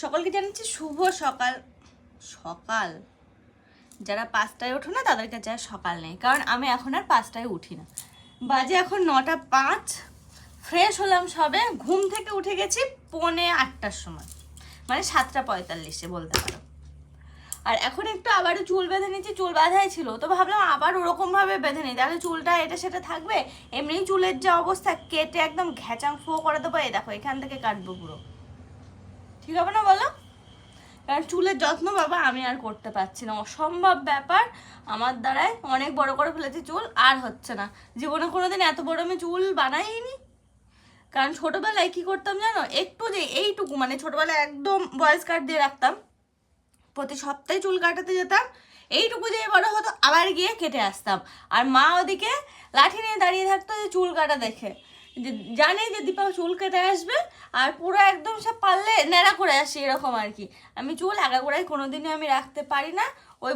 সকলকে জানাচ্ছি শুভ সকাল। সকাল যারা 5টায় ওঠো না তাদের কাছে আর সকাল নেই, কারণ আমি এখন আর 5টায় উঠি না। বাজে এখন 9টা 5। ফ্রেশ হলাম সবে, ঘুম থেকে উঠে গেছি 7:45টার সময়, মানে 7টা 45-এ বলতে পারো। আর এখন একটু আবারও চুল বেঁধে নিচ্ছি, চুল বাঁধাই ছিল তো ভাবলাম আবার ওরকমভাবে বেঁধে নিই, তাহলে চুলটা এটা সেটা থাকবে। এমনি চুলের যে অবস্থা, কেটে একদম ঘ্যাচাং ফো করে দেবো। এই দেখো এখান থেকে কাটবো পুরো, ঠিক হবে না বলো? কারণ চুলের যত্ন বাবা আমি আর করতে পারছি না, অসম্ভব ব্যাপার আমার দ্বারাই। অনেক বড় করে ফেলেছি চুল, আর হচ্ছে না। জীবনে কোনোদিন এত বড় আমি চুল বানাইনি। কারণ ছোটবেলায় কি করতাম জানো, একটু যে এইটুকু, মানে ছোটবেলায় একদম ভয়েস কাট দিয়ে রাখতাম, প্রতি সপ্তাহে চুল কাটাতে যেতাম, এইটুকু যে বড় হতো আবার গিয়ে কেটে আসতাম। আর মা ওদিকে লাঠি নিয়ে দাঁড়িয়ে থাকতো যে চুল কাটা দেখে, যে জানে যে দীপা চুল কেটে আসবে, আর পুরো একদম সব পারলে ন্যাড়া করে আসি এরকম আর কি। আমি চুল আগাগোড়ায় কোনোদিনই আমি রাখতে পারি না। ওই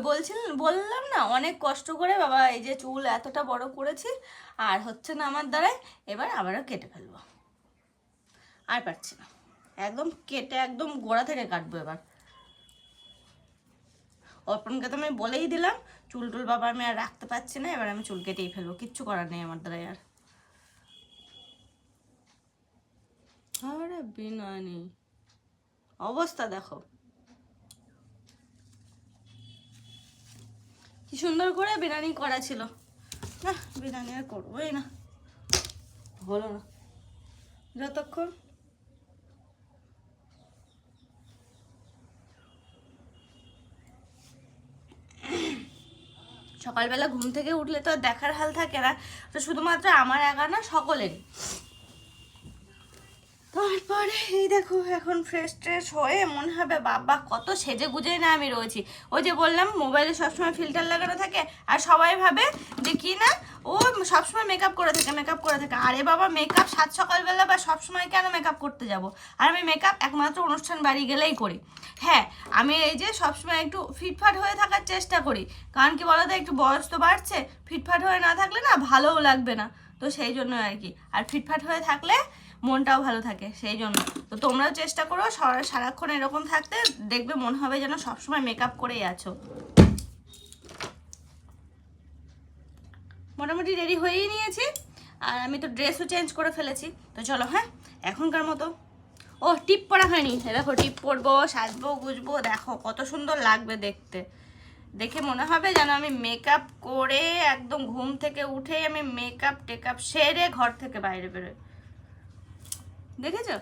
বললাম না, অনেক কষ্ট করে বাবা এই যে চুল এতটা বড় করেছি, আর হচ্ছে না আমার দ্বারাই। এবার আবারও কেটে ফেলবো, আর পারছি না, একদম কেটে একদম গোড়া থেকে কাটবো এবার। অর্পণকে তো আমি বলেই দিলাম চুল টুল বাবা আমি আর রাখতে পারছি না, এবার আমি চুল কেটেই ফেলবো, কিচ্ছু করার নেই আমার দ্বারা আর। আরে বিনয়নি অবস্থা দেখো, কি সুন্দর করে বিরিয়ানি করা ছিল। না বিরিয়ানি আর করবোই না, হলো না যতক্ষণ সকালবেলা ঘুম থেকে উঠলে তো আর দেখার হাল থাকে না, তো শুধুমাত্র আমার একা না, সকলেরই। তারপরে এই দেখো এখন ফ্রেশ ট্রেশ হয়ে মনে হবে বাবা কত সেজে গুজে না আমি রয়েছি। ওই যে বললাম মোবাইলে সবসময় ফিল্টার লাগানো থাকে, আর সবাই ভাবে যে কি না ও সবসময় মেকআপ করে থাকে। আরে বাবা মেকআপ সাত সকালবেলা বা সবসময় কেন মেকআপ করতে যাব? আর আমি মেকআপ একমাত্র অনুষ্ঠান বাড়ি গেলেই করি। হ্যাঁ, আমি এই যে সবসময় একটু ফিটফাট হয়ে থাকার চেষ্টা করি, কারণ কি বলতো একটু বয়স তো বাড়ছে, ফিটফাট হয়ে না থাকলে না ভালোও লাগবে না, তো সেই জন্য আর কি। আর ফিটফাট হয়ে থাকলে মনটাও ভালো থাকে, সেই জন্য তো তোমরাও চেষ্টা করো সারাক্ষণ এরকম থাকতে, দেখবে মনে হবে যেন সবসময় মেকআপ করেই আছো। মোটামুটি রেডি হয়েই নিয়েছি, আর আমি তো ড্রেসও চেঞ্জ করে ফেলেছি। তো চলো হ্যাঁ এখনকার মতো। ও টিপ পরা হয়নি, দেখো টিপ পরবো, সাজবো গুজবো, দেখো কত সুন্দর লাগবে দেখতে। দেখে মনে হবে যেন আমি মেকআপ করে একদম ঘুম থেকে উঠেই আমি মেকআপ টেকআপ সেরে ঘর থেকে বাইরে বেরোই। দেখেছো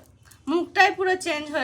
মুখটাই পুরো চেঞ্জ হয়ে